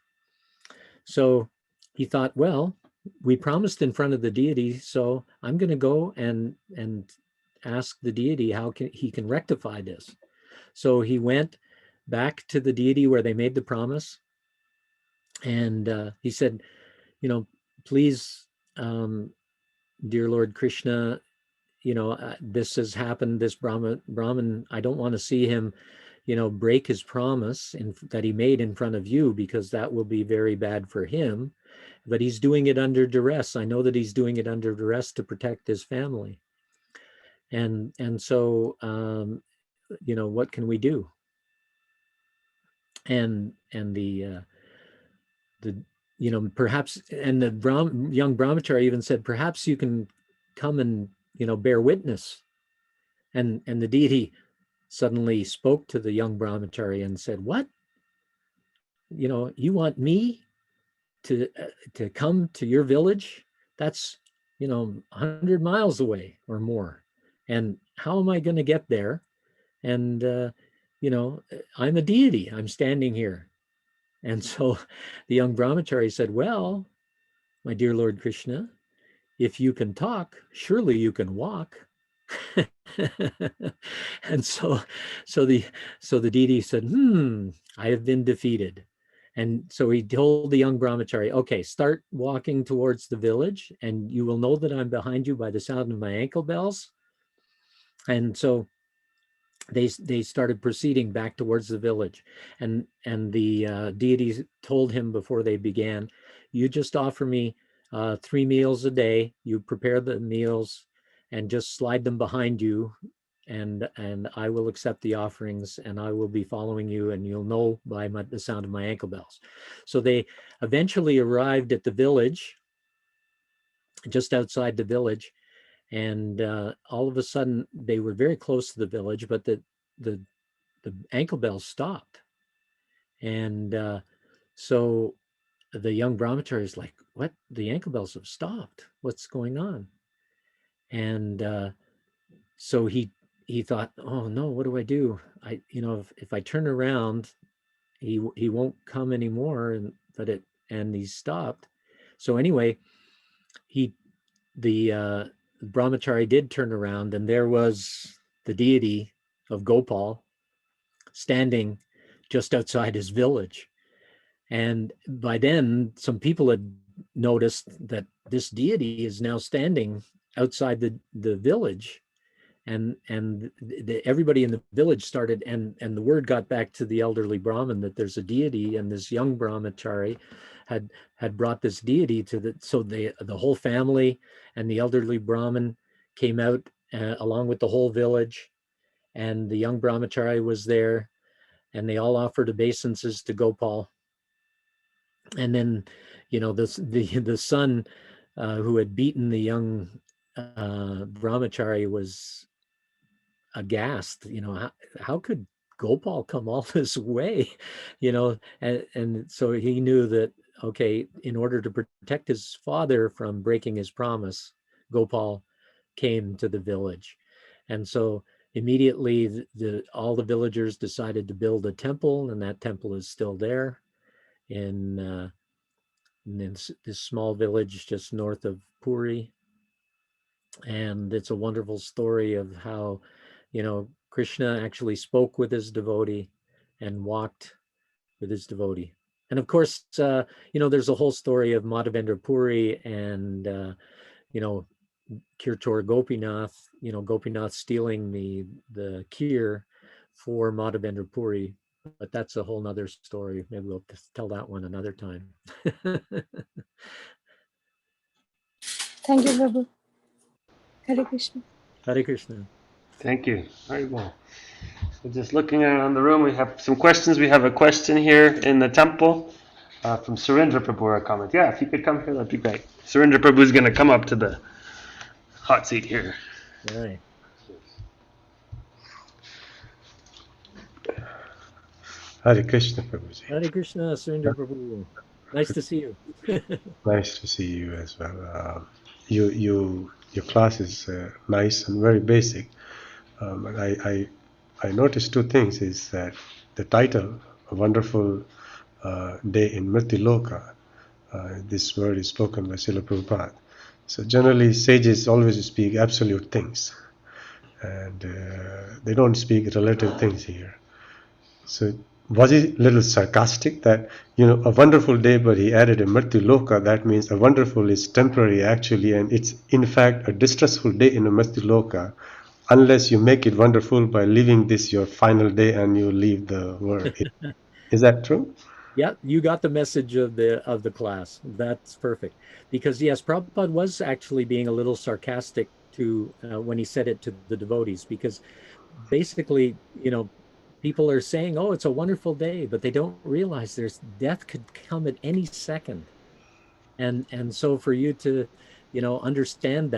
So he thought, well, we promised in front of the deity, so I'm going to go and ask the deity how he can rectify this. So he went back to the deity where they made the promise, and he said, you know, please, dear Lord Krishna, you know, this has happened, this Brahman, I don't want to see him, you know, break his promise that he made in front of you, because that will be very bad for him. But he's doing it under duress. I know that he's doing it under duress to protect his family. And so, you know, what can we do? And the you know, perhaps, and the young brahmachari even said, perhaps you can come and, you know, bear witness. And the deity suddenly spoke to the young brahmachari and said, what? You know, you want me to come to your village? That's, you know, 100 miles away or more. And how am I going to get there? And, you know, I'm a deity. I'm standing here. And so the young brahmachari said, well, my dear Lord Krishna, if you can talk, surely you can walk. And so the deity said, I have been defeated. And so he told the young brahmachari, okay, start walking towards the village, and you will know that I'm behind you by the sound of my ankle bells. And so they started proceeding back towards the village, and the deity told him before they began, you just offer me 3 meals a day. You prepare the meals and just slide them behind you, and I will accept the offerings, and I will be following you, and you'll know by the sound of my ankle bells. So they eventually arrived at the village, just outside the village, and all of a sudden they were very close to the village, but the ankle bells stopped. And so the young brahmachari is like, what? The ankle bells have stopped. What's going on? And so he thought, oh no, what do I do? You know, if I turn around, he won't come anymore. And he stopped. So anyway, the brahmachari did turn around, and there was the deity of Gopal standing just outside his village. And by then, some people had noticed that this deity is now standing outside the village, and everybody in the village started, and the word got back to the elderly Brahmin that there's a deity, and this young brahmachari had brought this deity to so the whole family and the elderly Brahmin came out along with the whole village, and the young brahmachari was there, and they all offered obeisances to Gopal. And then, you know, the son who had beaten the young brahmachari was aghast. You know, how could Gopal come all this way? You know, and so he knew that, okay, in order to protect his father from breaking his promise, Gopal came to the village. And so immediately all the villagers decided to build a temple, and that temple is still there in this small village just north of Puri. And it's a wonderful story of how, you know, Krishna actually spoke with his devotee and walked with his devotee. And of course, you know, there's a whole story of Madhavendra Puri and, you know, Kirtor Gopinath, you know, Gopinath stealing the kheer for Madhavendra Puri. But that's a whole nother story. Maybe we'll tell that one another time. Thank you, Prabhu. Hare Krishna. Hare Krishna. Thank you. Very well. So just looking around the room, we have some questions. We have a question here in the temple from Surendra Prabhu, a comment. Yeah, if you could come here, that'd be great. Surendra Prabhu is going to come up to the hot seat here. Right. Hare Krishna, Prabhuji. Hare Krishna, Surinder Prabhu. Nice to see you. Nice to see you as well. Your class is nice and very basic. And I noticed two things. Is that the title, "A Wonderful Day in Mrityu Loka." This word is spoken by Srila Prabhupada. So generally, sages always speak absolute things, and they don't speak relative things here. So was he a little sarcastic that, a wonderful day, but he added a Mrityu Loka? That means a wonderful is temporary actually, and it's in fact a distressful day in a Mrityu Loka, unless you make it wonderful by leaving this your final day and you leave the world. Is that true? Yeah, you got the message of the class. That's perfect. Because yes, Prabhupada was actually being a little sarcastic to when he said it to the devotees, because basically, people are saying, "Oh, it's a wonderful day," but they don't realize there's death could come at any second. And so for you to, understand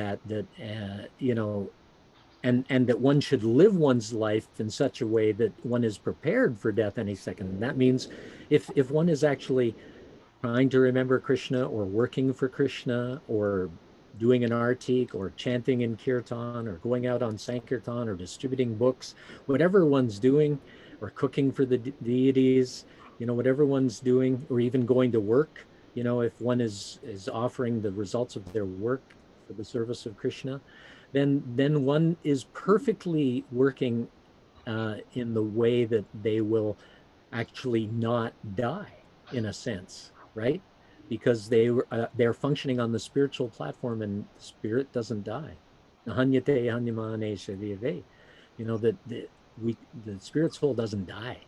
and that one should live one's life in such a way that one is prepared for death any second. And that means if one is actually trying to remember Krishna or working for Krishna or doing an artik or chanting in kirtan or going out on sankirtan or distributing books, whatever one's doing, or cooking for the deities, whatever one's doing, or even going to work, if one is offering the results of their work for the service of Krishna, then one is perfectly working in the way that they will actually not die, in a sense, right? Because they're functioning on the spiritual platform, and spirit doesn't die. Hanyate hanyamane shaviyave. The spirit soul doesn't die.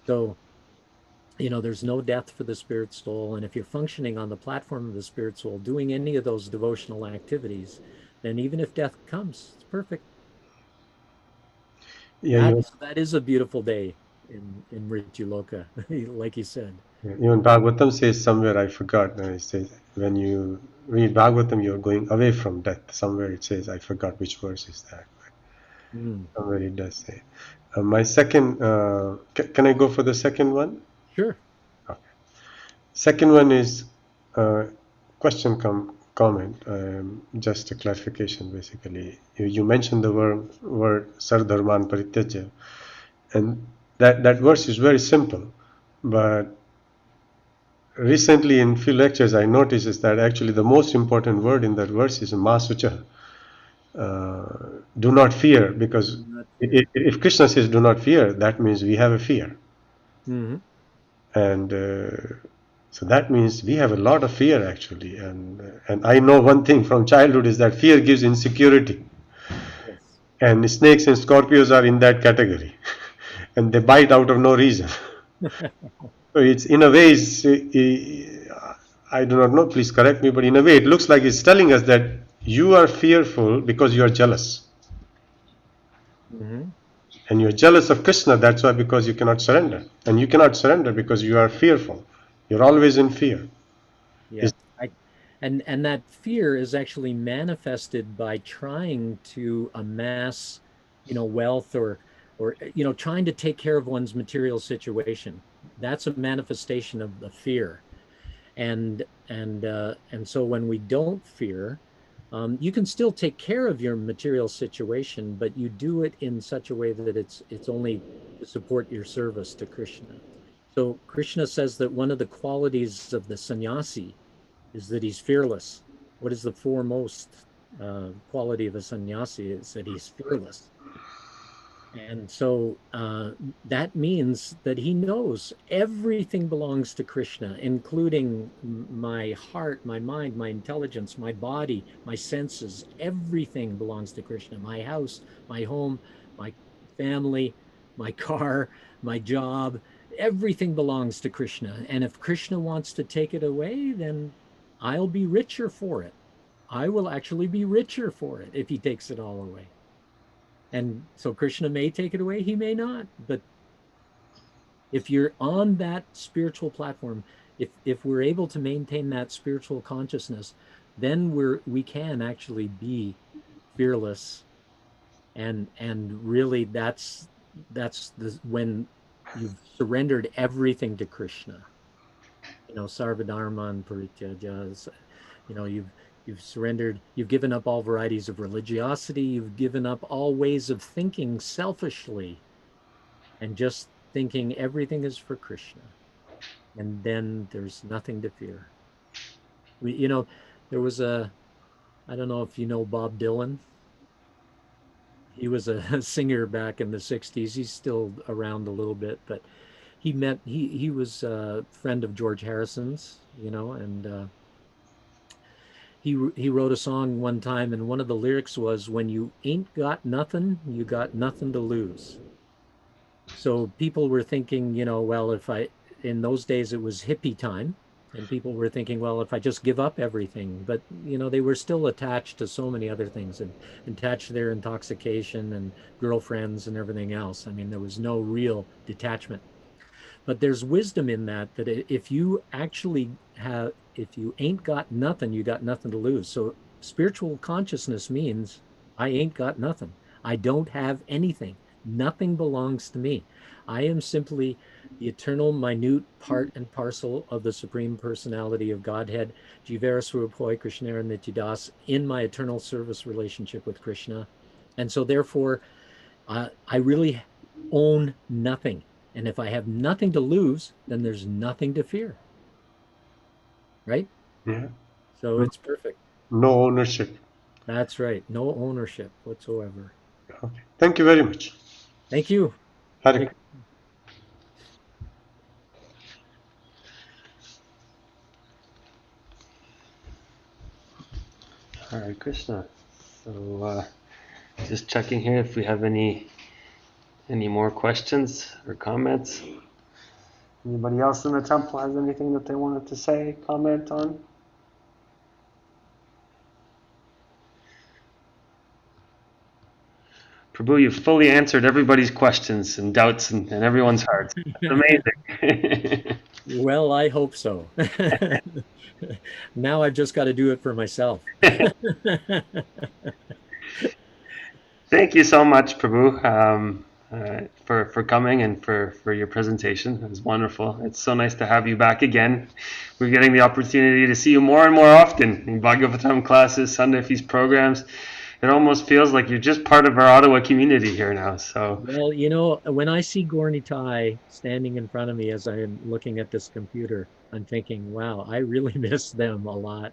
So, there's no death for the spirit soul. And if you're functioning on the platform of the spirit soul, doing any of those devotional activities, then even if death comes, it's perfect. Yeah, That is a beautiful day in Mrityu Loka, like you said. even Bhagavatam says somewhere, I forgot. It says when you read Bhagavatam, you're going away from death. Somewhere it says, I forgot which verse is that. Somewhere it does say. My second, can I go for the second one? Sure. Okay. Second one is question comment, just a clarification basically. You mentioned the word Sardharman Parityaja, and that verse is very simple, but recently in few lectures I noticed is that actually the most important word in that verse is Masucha. Do not fear, because if Krishna says do not fear, that means we have a fear. Mm-hmm. And so that means we have a lot of fear actually, and I know one thing from childhood is that fear gives insecurity. Yes. And snakes and scorpions are in that category, and they bite out of no reason. So it's in a way, I do not know, please correct me, but in a way it looks like it's telling us that you are fearful because you are jealous. Mm-hmm. And you're jealous of Krishna, that's why, because you cannot surrender. And you cannot surrender because you are fearful. You're always in fear. Yeah. And that fear is actually manifested by trying to amass, wealth or trying to take care of one's material situation. That's a manifestation of the fear. And so when we don't fear, you can still take care of your material situation, but you do it in such a way that it's only to support your service to Krishna. So Krishna says that one of the qualities of the sannyasi is that he's fearless. What is the foremost quality of a sannyasi? Is that he's fearless. And so that means that he knows everything belongs to Krishna, including my heart, my mind, my intelligence, my body, my senses. Everything belongs to Krishna. My house, my home, my family, my car, my job, everything belongs to Krishna. And if Krishna wants to take it away, then I'll be richer for it. I will actually be richer for it if he takes it all away. And so Krishna may take it away, he may not. But if you're on that spiritual platform, if we're able to maintain that spiritual consciousness, then we can actually be fearless, and really that's when you've surrendered everything to Krishna. Sarvadharma and parityaja. You've surrendered, you've given up all varieties of religiosity, you've given up all ways of thinking selfishly, and just thinking everything is for Krishna. And then there's nothing to fear. There was I don't know if you know Bob Dylan. He was a singer back in the 60s. He's still around a little bit, but he was a friend of George Harrison's, and he wrote a song one time, and one of the lyrics was, "When you ain't got nothing, you got nothing to lose." So people were thinking, well, in those days it was hippie time, and people were thinking, well, if I just give up everything, but they were still attached to so many other things, and attached to their intoxication and girlfriends and everything else. I mean, there was no real detachment. But there's wisdom in that if you actually if you ain't got nothing, you got nothing to lose. So spiritual consciousness means I ain't got nothing. I don't have anything. Nothing belongs to me. I am simply the eternal, minute part and parcel of the Supreme Personality of Godhead, Jivera Swarupoi Krishnera Nityadas, in my eternal service relationship with Krishna. And so therefore, I really own nothing. And if I have nothing to lose, then there's nothing to fear. Right? Yeah. So it's perfect. No ownership. That's right. No ownership whatsoever. Okay. Thank you very much. Thank you. Hare. Hare Krishna. So just checking here if we have any more questions or comments. Anybody else in the temple has anything that they wanted to say, comment on? Prabhu, you've fully answered everybody's questions and doubts in everyone's hearts. That's amazing. Well, I hope so. Now I've just got to do it for myself. Thank you so much, Prabhu, for coming and for your presentation. It was wonderful. It's so nice to have you back again. We're getting the opportunity to see you more and more often in Bhagavatam classes, Sunday feast programs. It almost feels like you're just part of our Ottawa community here now. So, well, when I see Gornitai standing in front of me as I'm looking at this computer, I'm thinking, wow, I really miss them a lot.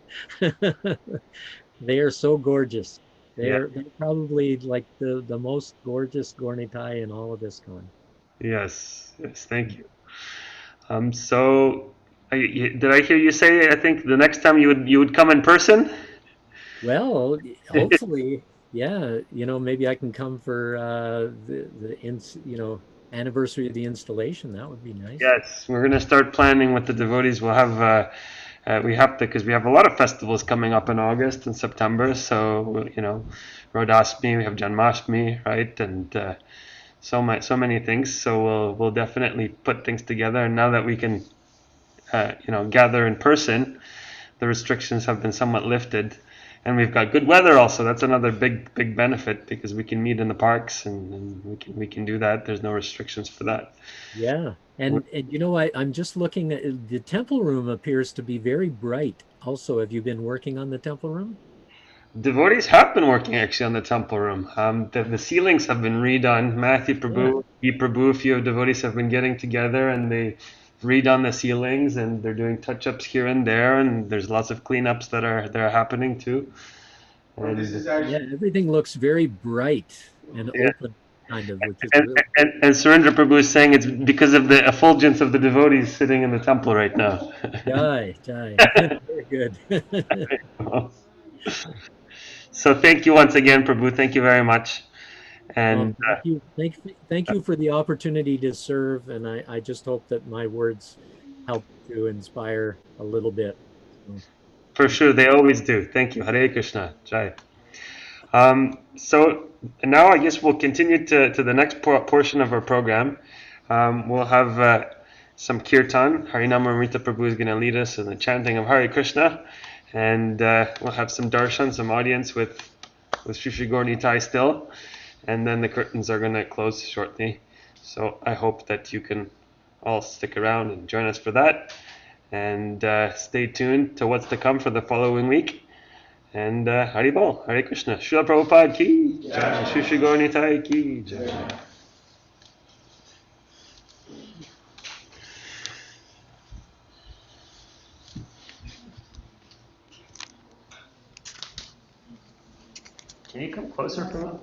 They are so gorgeous. They're probably like the most gorgeous Gornitai in all of ISKCON. yes, thank you. So, did I hear you say? I think the next time you would come in person. Well, hopefully, yeah. Maybe I can come for the anniversary of the installation. That would be nice. Yes, we're going to start planning with the devotees. We'll have we have to, because we have a lot of festivals coming up in August and September. So Rodasmi, we have Janmashtami, right, and so many things. So we'll definitely put things together. And now that we can gather in person, the restrictions have been somewhat lifted. And we've got good weather also. That's another big benefit, because we can meet in the parks and we can do that. There's no restrictions for that. Yeah. And I'm just looking at the temple room appears to be very bright. Also, have you been working on the temple room? Devotees have been working actually on the temple room. The ceilings have been redone. Matthew Prabhu, Prabhu, a few devotees have been getting together and they redone the ceilings, and they're doing touch-ups here and there, and there's lots of cleanups that are happening too. And this is actually, everything looks very bright and open, kind of. Which is and Surendra Prabhu is saying it's because of the effulgence of the devotees sitting in the temple right now. Jai. Very good. So thank you once again, Prabhu. Thank you very much. And thank you for the opportunity to serve, and I just hope that my words help to inspire a little bit. For sure, they always do. Thank you. Hare Krishna. Jai. So now I guess we'll continue to the next portion of our program. We'll have some kirtan. Harinama Amrita Prabhu is going to lead us in the chanting of Hare Krishna, and we'll have some darshan, some audience with Sri Sri Gaur Nitai still, and then the curtains are going to close shortly. So I hope that you can all stick around and join us for that, and stay tuned to what's to come for the following week. And Haribol, Hare Krishna, Srila Prabhupada ki jai, Sri Sri Gaur Nitai ki jai. Can you come closer, Prabhu?